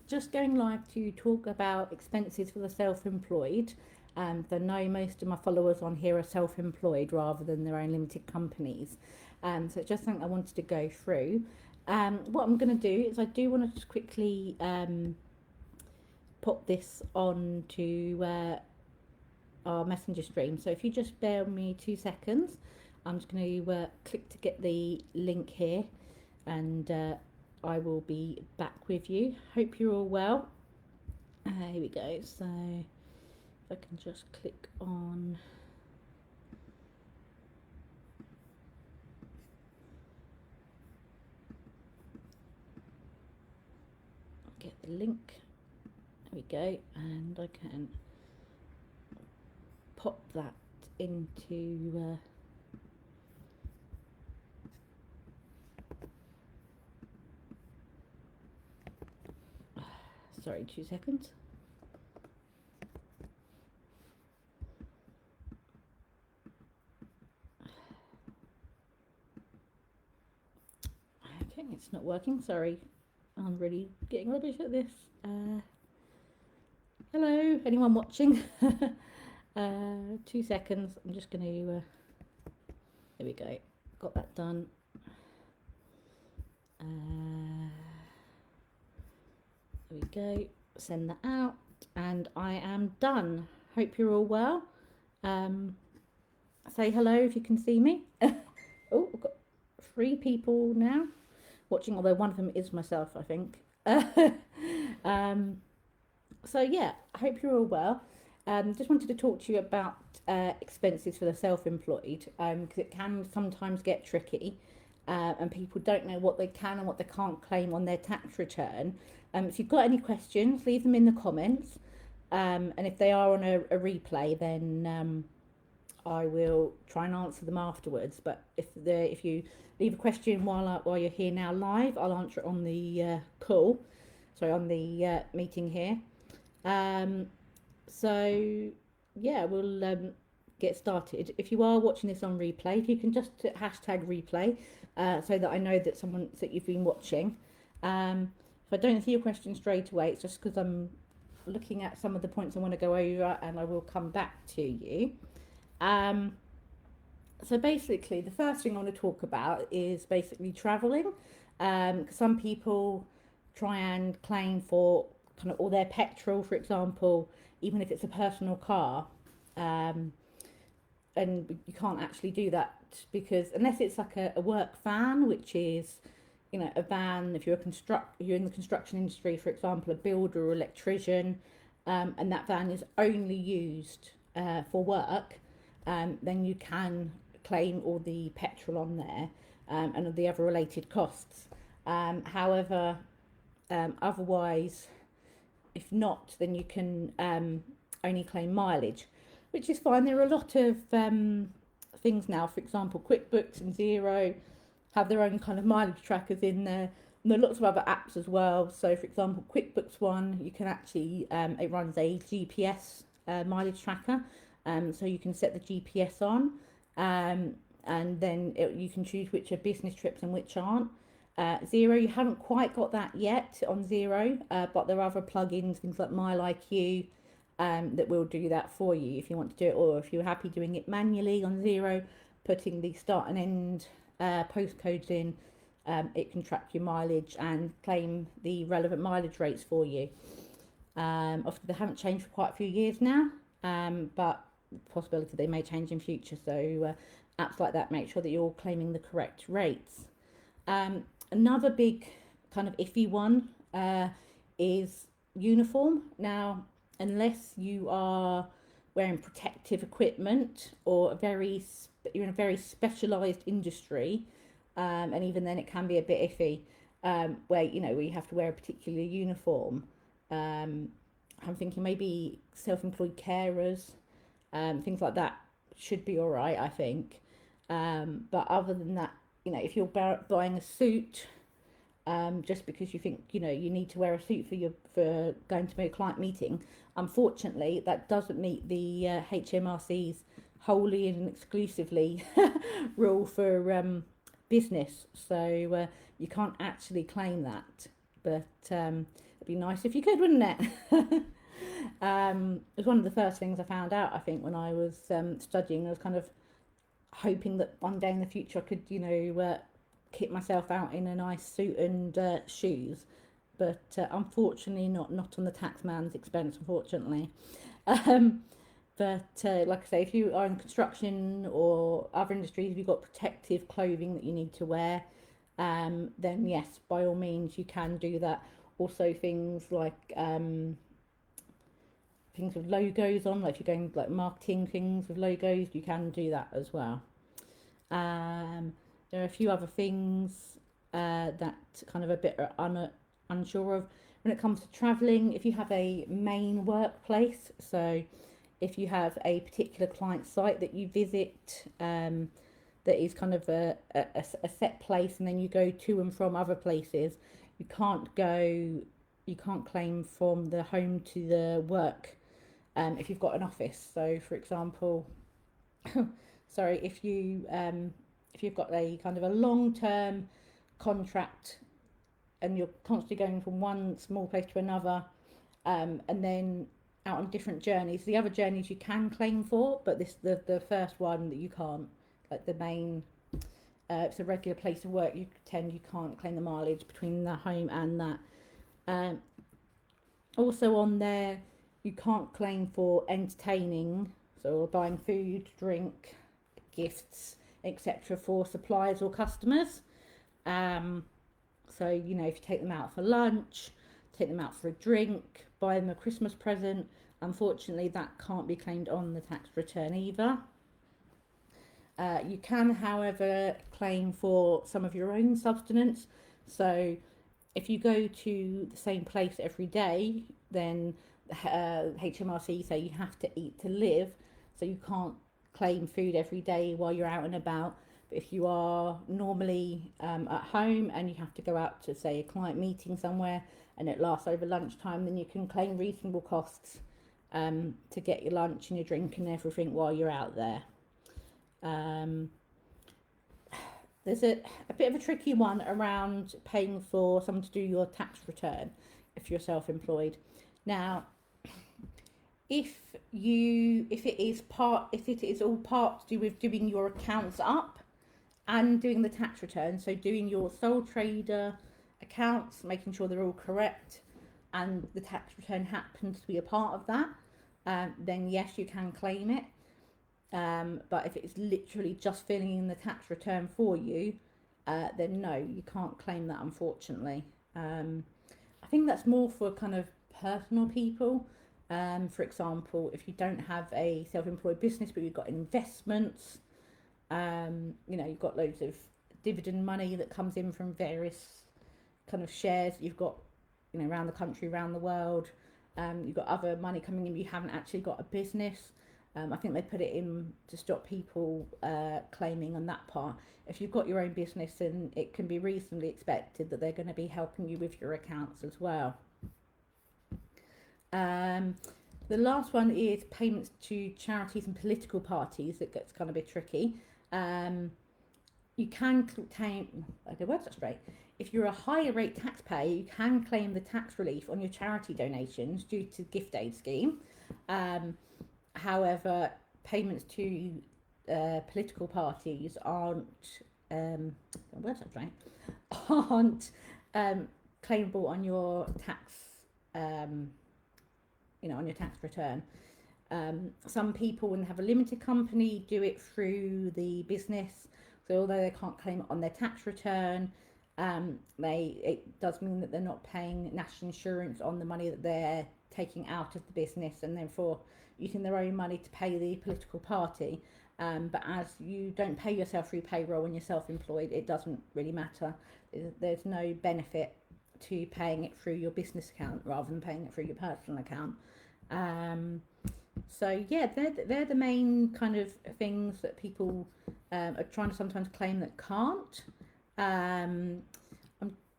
Just going live to talk about expenses for the self-employed. I know most of my followers on here are self-employed rather than their own limited companies. So it's just something I wanted to go through. What I'm going to do is I do want to just quickly pop this on to our messenger stream. So if you just bear with me 2 seconds, I'm just going to click to get the link here, and I will be back with you. Hope you're all well. Here we go. So if I can just click on. Get the link. There we go. And I can pop that into. Sorry, 2 seconds. Okay, it's not working. Sorry, I'm really getting rubbish at this. Hello, anyone watching? 2 seconds. I'm just going to. There we go. Got that done. There we go. Send that out, and I am done. Hope you're all well. Say hello if you can see me. Oh, I've got 3 people now watching, although one of them is myself, I think. So yeah, I hope you're all well. Just wanted to talk to you about expenses for the self-employed, because it can sometimes get tricky, and people don't know what they can and what they can't claim on their tax return. If you've got any questions, leave them in the comments, and if they are on a replay, then I will try and answer them afterwards. But if you leave a question while you're here now live, I'll answer it on the call. Sorry, on the meeting here. So yeah, we'll get started. If you are watching this on replay, if you can just hashtag replay, so that I know that you've been watching. If I don't see your question straight away, it's just because I'm looking at some of the points I want to go over, and I will come back to you. So basically, the first thing I want to talk about is basically traveling. Some people try and claim for kind of all their petrol, for example, even if it's a personal car. And you can't actually do that, because unless it's like a work van, which is, a van, if you're you're in the construction industry, for example, a builder or electrician, and that van is only used for work, then you can claim all the petrol on there, and all the other related costs. However, otherwise, if not, then you can only claim mileage, which is fine. There are a lot of things now. For example, QuickBooks and Xero have their own kind of mileage trackers in there. And there are lots of other apps as well. So, for example, QuickBooks One, you can actually, it runs a GPS mileage tracker. So you can set the GPS on, and then you can choose which are business trips and which aren't. Xero, you haven't quite got that yet on Xero, but there are other plugins, things like MileIQ, that will do that for you if you want to do it, or if you're happy doing it manually on Xero, putting the start and end postcodes in, it can track your mileage and claim the relevant mileage rates for you. Often they haven't changed for quite a few years now, but possibility they may change in future. So apps like that, make sure that you're claiming the correct rates. Another big kind of iffy one is uniform. Now, unless you are wearing protective equipment or you're in a very specialised industry, and even then it can be a bit iffy, where you have to wear a particular uniform. I'm thinking maybe self-employed carers, things like that should be all right, I think. But other than that, if you're buying a suit, just because you think you need to wear a suit for going to a client meeting, unfortunately that doesn't meet the HMRC's wholly and exclusively rule for business. So you can't actually claim that. but it'd be nice if you could, wouldn't it? It was one of the first things I found out, I think, when I was studying. I was kind of hoping that one day in the future I could, kit myself out in a nice suit and shoes. But unfortunately, not on the tax man's expense, unfortunately. Um, but like I say, if you are in construction or other industries, if you've got protective clothing that you need to wear, then yes, by all means, you can do that. Also, things like things with logos on, like if you're going like marketing things with logos, you can do that as well. There are a few other things that kind of a bit unsure of when it comes to traveling. If you have a main workplace, so if you have a particular client site that you visit, that is kind of a set place, and then you go to and from other places, you can't go, you can't claim from the home to the work if you've got an office. So, for example, sorry, if you've got a kind of a long-term contract and you're constantly going from one small place to another, and then out on different journeys. The other journeys you can claim for, but the first one that you can't, like the main, it's a regular place of work. You can't claim the mileage between the home and that. Also on there, you can't claim for entertaining, so buying food, drink, gifts, etc. for suppliers or customers. So, if you take them out for lunch, take them out for a drink, buy them a Christmas present, unfortunately that can't be claimed on the tax return either. You can, however, claim for some of your own subsistence. So if you go to the same place every day, then HMRC say you have to eat to live, so you can't claim food every day while you're out and about. But if you are normally at home and you have to go out to, say, a client meeting somewhere and it lasts over lunchtime, then you can claim reasonable costs to get your lunch and your drink and everything while you're out there. There's a bit of a tricky one around paying for someone to do your tax return if you're self-employed. Now, if it is all part to do with doing your accounts up and doing the tax return, so doing your sole trader accounts, making sure they're all correct, and the tax return happens to be a part of that, then yes, you can claim it. But if it's literally just filling in the tax return for you, then no, you can't claim that, unfortunately. I think that's more for kind of personal people. For example, if you don't have a self-employed business but you've got investments, you've got loads of dividend money that comes in from various kind of shares that you've got, around the country, around the world. You've got other money coming in, but you haven't actually got a business. I think they put it in to stop people claiming on that part. If you've got your own business, then it can be reasonably expected that they're going to be helping you with your accounts as well. The last one is payments to charities and political parties. It gets kind of a bit tricky. You can claim, the words are straight. If you're a higher rate taxpayer, you can claim the tax relief on your charity donations due to the gift aid scheme. However, payments to political parties aren't claimable on your tax, on your tax return. Some people, when they have a limited company, do it through the business. So although they can't claim it on their tax return, it does mean that they're not paying national insurance on the money that they're taking out of the business, and therefore using their own money to pay the political party. But as you don't pay yourself through payroll when you're self-employed, it doesn't really matter. There's no benefit to paying it through your business account rather than paying it through your personal account. So yeah, they're the main kind of things that people are trying to sometimes claim that can't. I'm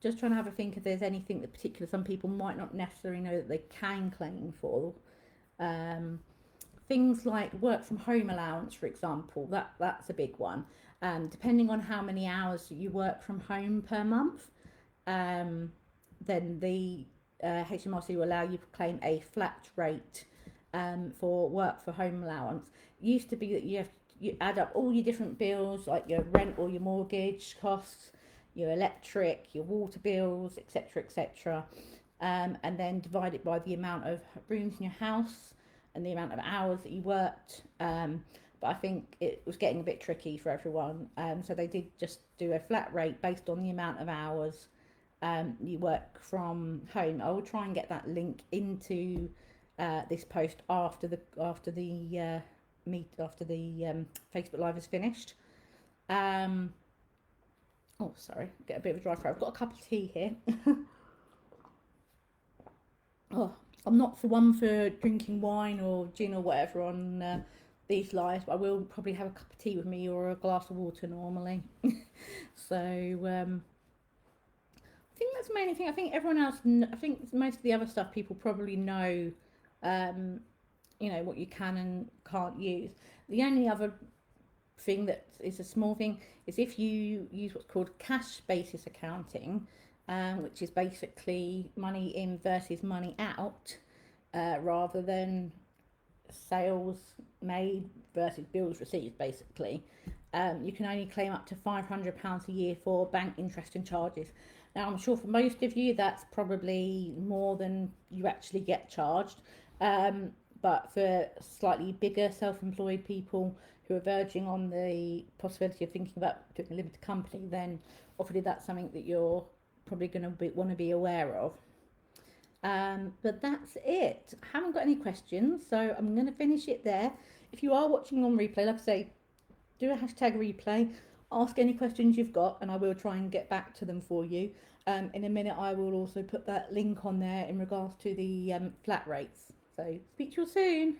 just trying to have a think if there's anything that particular some people might not necessarily know that they can claim for. Things like work from home allowance, for example, that's a big one. Depending on how many hours you work from home per month, then the HMRC will allow you to claim a flat rate for work for home allowance. It used to be that you add up all your different bills, like your rent or your mortgage costs, your electric, your water bills, etc., etc., and then divide it by the amount of rooms in your house and the amount of hours that you worked. But I think it was getting a bit tricky for everyone, so they did just do a flat rate based on the amount of hours you work from home. I will try and get that link into this post after the Facebook Live is finished. Oh, sorry, get a bit of a dry throat. I've got a cup of tea here. Oh, I'm not for one for drinking wine or gin or whatever on these lives, but I will probably have a cup of tea with me or a glass of water normally. So I think that's the main thing. I think everyone else, I think most of the other stuff people probably know, what you can and can't use. The only other thing that is a small thing is if you use what's called cash basis accounting, which is basically money in versus money out, rather than sales made versus bills received, basically. You can only claim up to £500 a year for bank interest and charges. Now, I'm sure for most of you that's probably more than you actually get charged, but for slightly bigger self-employed people who are verging on the possibility of thinking about doing a limited company, then obviously that's something that you're probably going to want to be aware of. But that's it. I haven't got any questions, so I'm going to finish it there. If you are watching on replay, like I say, do a hashtag replay, ask any questions you've got, and I will try and get back to them for you. In a minute, I will also put that link on there in regards to the flat rates. So speak to you soon.